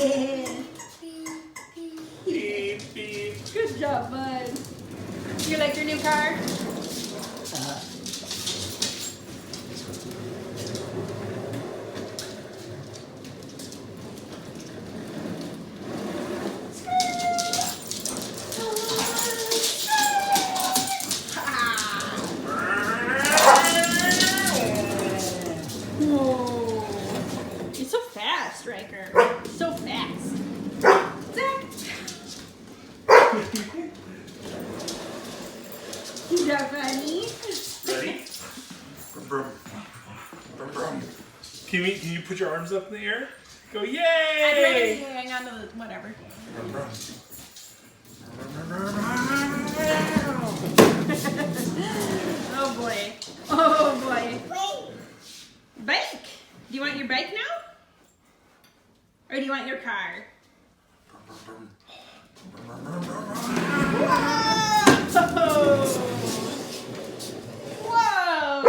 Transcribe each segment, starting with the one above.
Beep, beep. Good job, bud. You like your new car? Whoa. You're so fast, Riker. So fast. Zach. Is that funny? Ready? Brum, brum. Brum, brum. Can you put your arms up in the air? Go, I'd rather yay! you hang on to the whatever. Brum, brum. Oh boy. Oh boy. Bike. Do you want your bike now? Or do you want your car? Whoa!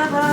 Whoa!